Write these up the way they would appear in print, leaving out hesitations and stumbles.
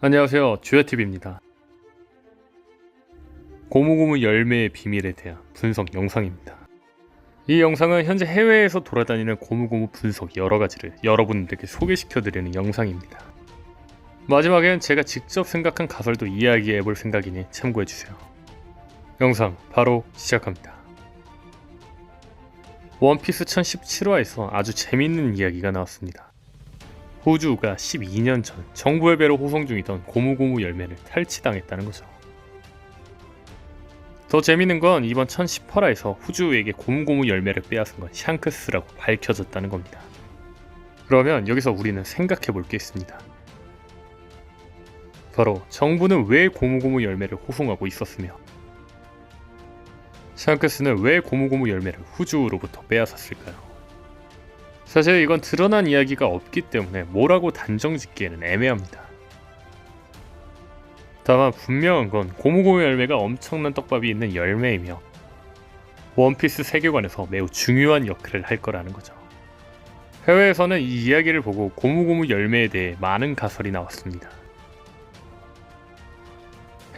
안녕하세요, 주야TV입니다. 고무고무 열매의 비밀에 대한 분석 영상입니다. 이 영상은 현재 해외에서 돌아다니는 고무고무 분석 여러가지를 여러분들께 소개시켜드리는 영상입니다. 마지막엔 제가 직접 생각한 가설도 이야기해볼 생각이니 참고해주세요. 영상 바로 시작합니다. 원피스 1017화에서 아주 재밌는 이야기가 나왔습니다. 호주가 12년 전 정부의 배로 호송 중이던 고무고무 열매를 탈취당했다는 거죠. 더 재밌는 건 이번 1018화에서 호주에게 고무고무 열매를 빼앗은 건 샹크스라고 밝혀졌다는 겁니다. 그러면 여기서 우리는 생각해 볼 게 있습니다. 바로 정부는 왜 고무고무 열매를 호송하고 있었으며 샹크스는 왜 고무고무 열매를 호주로부터 빼앗았을까요? 사실 이건 드러난 이야기가 없기 때문에 뭐라고 단정짓기에는 애매합니다. 다만 분명한 건 고무고무 열매가 엄청난 떡밥이 있는 열매이며 원피스 세계관에서 매우 중요한 역할을 할 거라는 거죠. 해외에서는 이 이야기를 보고 고무고무 열매에 대해 많은 가설이 나왔습니다.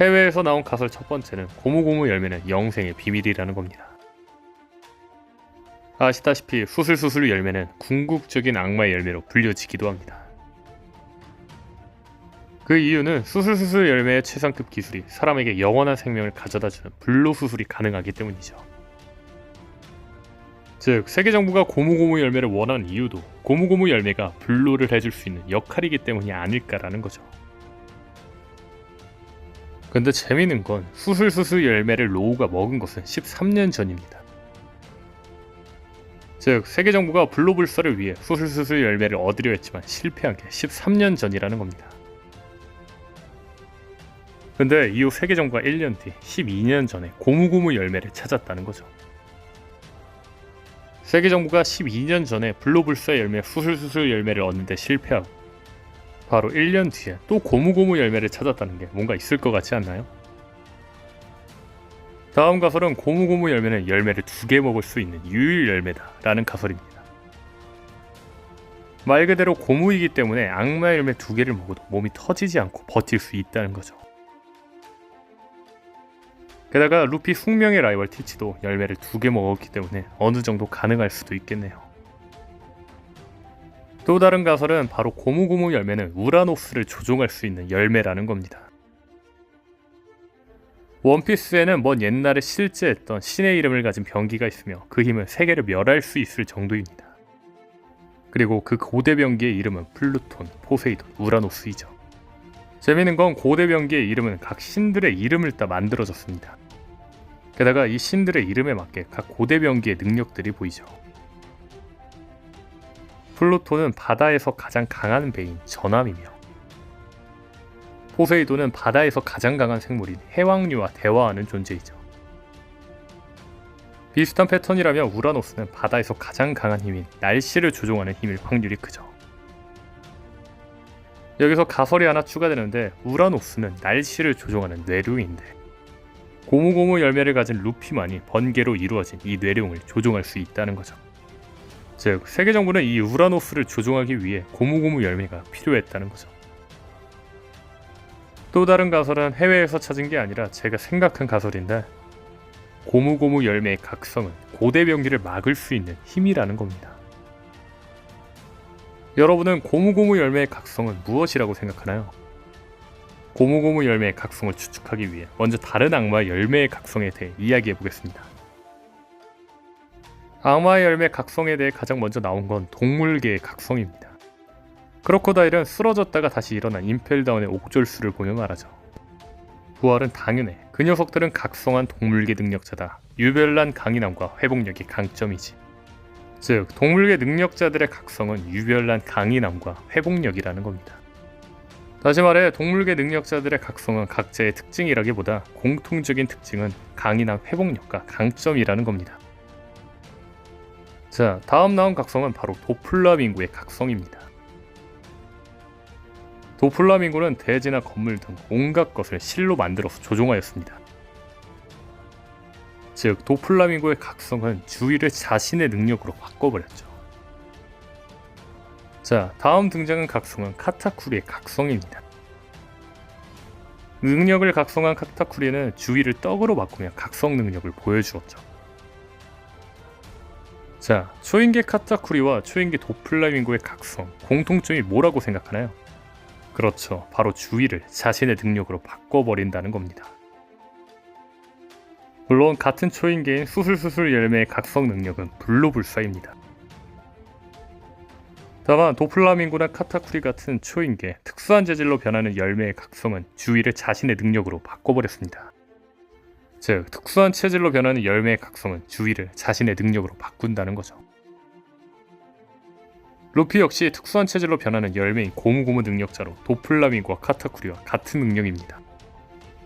해외에서 나온 가설 첫 번째는 고무고무 열매는 영생의 비밀이라는 겁니다. 아시다시피 수술수술 열매는 궁극적인 악마의 열매로 불려지기도 합니다. 그 이유는 수술수술 열매의 최상급 기술이 사람에게 영원한 생명을 가져다주는 불로수술이 가능하기 때문이죠. 즉 세계정부가 고무고무 열매를 원하는 이유도 고무고무 열매가 불로를 해줄 수 있는 역할이기 때문이 아닐까라는 거죠. 근데 재미있는 건 수술수술 열매를 로우가 먹은 것은 13년 전입니다. 즉 세계정부가 불로불사를 위해 수술수술 열매를 얻으려 했지만 실패한 게 13년 전이라는 겁니다. 근데 이후 세계정부가 1년 뒤 12년 전에 고무고무 열매를 찾았다는 거죠. 세계정부가 12년 전에 불로불사 열매 수술수술 열매를 얻는데 실패하고 바로 1년 뒤에 또 고무고무 열매를 찾았다는 게 뭔가 있을 것 같지 않나요? 다음 가설은 고무고무 열매는 열매를 2개 먹을 수 있는 유일 열매다 라는 가설입니다. 말 그대로 고무이기 때문에 악마 열매 2개를 먹어도 몸이 터지지 않고 버틸 수 있다는 거죠. 게다가 루피 숙명의 라이벌 티치도 열매를 2개 먹었기 때문에 어느 정도 가능할 수도 있겠네요. 또 다른 가설은 바로 고무고무 열매는 우라노스를 조종할 수 있는 열매라는 겁니다. 원피스에는 먼 옛날에 실제했던 신의 이름을 가진 병기가 있으며 그 힘은 세계를 멸할 수 있을 정도입니다. 그리고 그 고대 병기의 이름은 플루톤, 포세이돈, 우라노스이죠. 재미있는 건 고대 병기의 이름은 각 신들의 이름을 따 만들어졌습니다. 게다가 이 신들의 이름에 맞게 각 고대 병기의 능력들이 보이죠. 플루톤은 바다에서 가장 강한 배인 전함이며 포세이돈은 바다에서 가장 강한 생물인 해왕류와 대화하는 존재이죠. 비슷한 패턴이라면 우라노스는 바다에서 가장 강한 힘인 날씨를 조종하는 힘일 확률이 크죠. 여기서 가설이 하나 추가되는데 우라노스는 날씨를 조종하는 뇌룡인데 고무고무 열매를 가진 루피만이 번개로 이루어진 이 뇌룡을 조종할 수 있다는 거죠. 즉 세계정부는 이 우라노스를 조종하기 위해 고무고무 열매가 필요했다는 거죠. 또 다른 가설은 해외에서 찾은 게 아니라 제가 생각한 가설인데 고무고무 열매의 각성은 고대 병기를 막을 수 있는 힘이라는 겁니다. 여러분은 고무고무 열매의 각성은 무엇이라고 생각하나요? 고무고무 열매의 각성을 추측하기 위해 먼저 다른 악마 열매의 각성에 대해 이야기해 보겠습니다. 악마 열매 각성에 대해 가장 먼저 나온 건 동물계의 각성입니다. 크로코다일은 쓰러졌다가 다시 일어난 임펠다운의 옥졸수를 보며 말하죠. 부활은 당연해. 그 녀석들은 각성한 동물계 능력자다. 유별난 강인함과 회복력이 강점이지. 즉 동물계 능력자들의 각성은 유별난 강인함과 회복력이라는 겁니다. 다시 말해 동물계 능력자들의 각성은 각자의 특징이라기보다 공통적인 특징은 강인한 회복력과 강점이라는 겁니다. 자, 다음 나온 각성은 바로 도플라밍고의 각성입니다. 도플라밍고는 대지나 건물 등 온갖 것을 실로 만들어서 조종하였습니다. 즉 도플라밍고의 각성은 주위를 자신의 능력으로 바꿔버렸죠. 자, 다음 등장한 각성은 카타쿠리의 각성입니다. 능력을 각성한 카타쿠리는 주위를 떡으로 바꾸며 각성 능력을 보여주었죠. 자, 초인계 카타쿠리와 초인계 도플라밍고의 각성, 공통점이 뭐라고 생각하나요? 그렇죠, 바로 주위를 자신의 능력으로 바꿔버린다는 겁니다. 물론 같은 초인계인 수술수술 열매의 각성 능력은 불로불사입니다. 다만 도플라밍고나 카타쿠리 같은 초인계, 특수한 재질로 변하는 열매의 각성은 주위를 자신의 능력으로 바꿔버렸습니다. 즉, 특수한 체질로 변하는 열매의 각성은 주위를 자신의 능력으로 바꾼다는 거죠. 루피 역시 특수한 체질로 변하는 열매인 고무고무 능력자로 도플라밍고와 카타쿠리와 같은 능력입니다.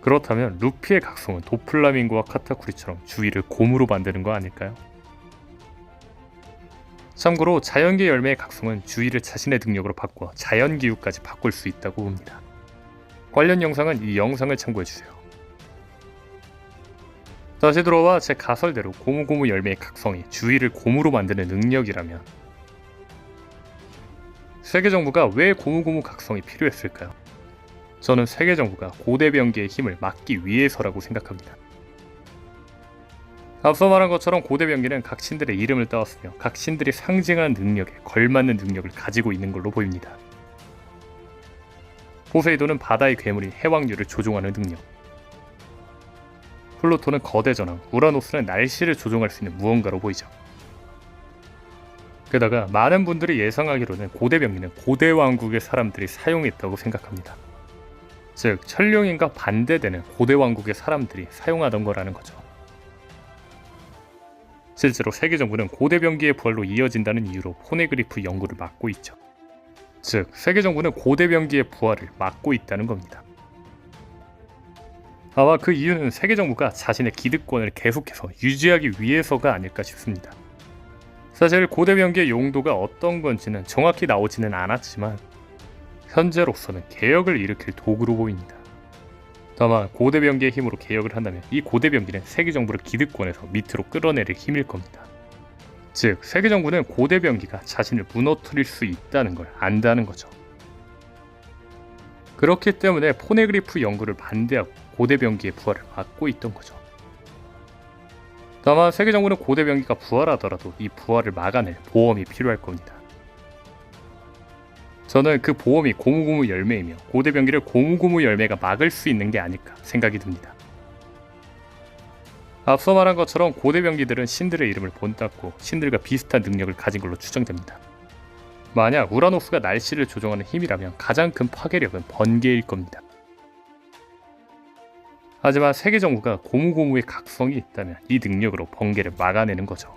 그렇다면 루피의 각성은 도플라밍고와 카타쿠리처럼 주위를 곰으로 만드는 거 아닐까요? 참고로 자연계 열매의 각성은 주위를 자신의 능력으로 바꿔 자연기후까지 바꿀 수 있다고 봅니다. 관련 영상은 이 영상을 참고해주세요. 다시 들어와 제 가설대로 고무고무 열매의 각성이 주위를 곰으로 만드는 능력이라면 세계정부가 왜 고무고무 각성이 필요했을까요? 저는 세계정부가 고대병기의 힘을 막기 위해서라고 생각합니다. 앞서 말한 것처럼 고대병기는 각 신들의 이름을 따왔으며 각 신들이 상징하는 능력에 걸맞는 능력을 가지고 있는 걸로 보입니다. 포세이돈은 바다의 괴물인 해왕류를 조종하는 능력, 플루토는 거대 전황, 우라노스는 날씨를 조종할 수 있는 무언가로 보이죠. 게다가 많은 분들이 예상하기로는 고대병기는 고대왕국의 사람들이 사용했다고 생각합니다. 즉, 천룡인과 반대되는 고대왕국의 사람들이 사용하던 거라는 거죠. 실제로 세계정부는 고대병기의 부활로 이어진다는 이유로 포네그리프 연구를 막고 있죠. 즉, 세계정부는 고대병기의 부활을 막고 있다는 겁니다. 아마 그 이유는 세계정부가 자신의 기득권을 계속해서 유지하기 위해서가 아닐까 싶습니다. 사실 고대병기의 용도가 어떤 건지는 정확히 나오지는 않았지만 현재로서는 개혁을 일으킬 도구로 보입니다. 다만 고대병기의 힘으로 개혁을 한다면 이 고대병기는 세계정부를 기득권에서 밑으로 끌어내릴 힘일 겁니다. 즉, 세계정부는 고대병기가 자신을 무너뜨릴 수 있다는 걸 안다는 거죠. 그렇기 때문에 포네그리프 연구를 반대하고 고대병기의 부활을 막고 있던 거죠. 다만 세계정부는 고대병기가 부활하더라도 이 부활을 막아낼 보험이 필요할 겁니다. 저는 그 보험이 고무고무 열매이며 고대병기를 고무고무 열매가 막을 수 있는 게 아닐까 생각이 듭니다. 앞서 말한 것처럼 고대병기들은 신들의 이름을 본땄고 신들과 비슷한 능력을 가진 걸로 추정됩니다. 만약 우라노스가 날씨를 조종하는 힘이라면 가장 큰 파괴력은 번개일 겁니다. 하지만 세계정부가 고무고무의 각성이 있다면 이 능력으로 번개를 막아내는 거죠.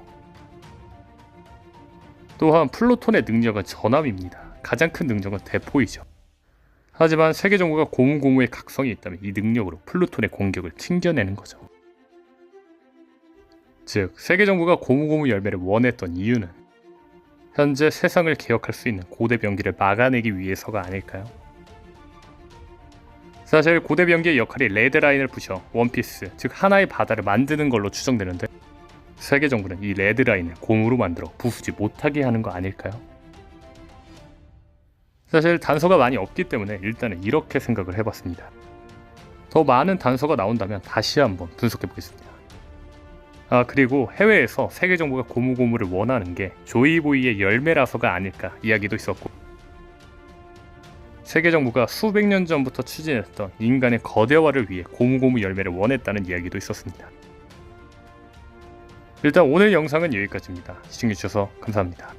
또한 플루톤의 능력은 전함입니다. 가장 큰 능력은 대포이죠. 하지만 세계정부가 고무고무의 각성이 있다면 이 능력으로 플루톤의 공격을 튕겨내는 거죠. 즉, 세계정부가 고무고무 열매를 원했던 이유는 현재 세상을 개혁할 수 있는 고대병기를 막아내기 위해서가 아닐까요? 사실 고대병기의 역할이 레드라인을 부셔 원피스, 즉 하나의 바다를 만드는 걸로 추정되는데 세계정부는 이 레드라인을 고무로 만들어 부수지 못하게 하는 거 아닐까요? 사실 단서가 많이 없기 때문에 일단은 이렇게 생각을 해봤습니다. 더 많은 단서가 나온다면 다시 한번 분석해보겠습니다. 그리고 해외에서 세계정부가 고무고무를 원하는 게 조이보이의 열매라서가 아닐까 이야기도 있었고, 세계정부가 수백 년 전부터 추진했던 인간의 거대화를 위해 고무고무 열매를 원했다는 이야기도 있었습니다. 일단 오늘 영상은 여기까지입니다. 시청해주셔서 감사합니다.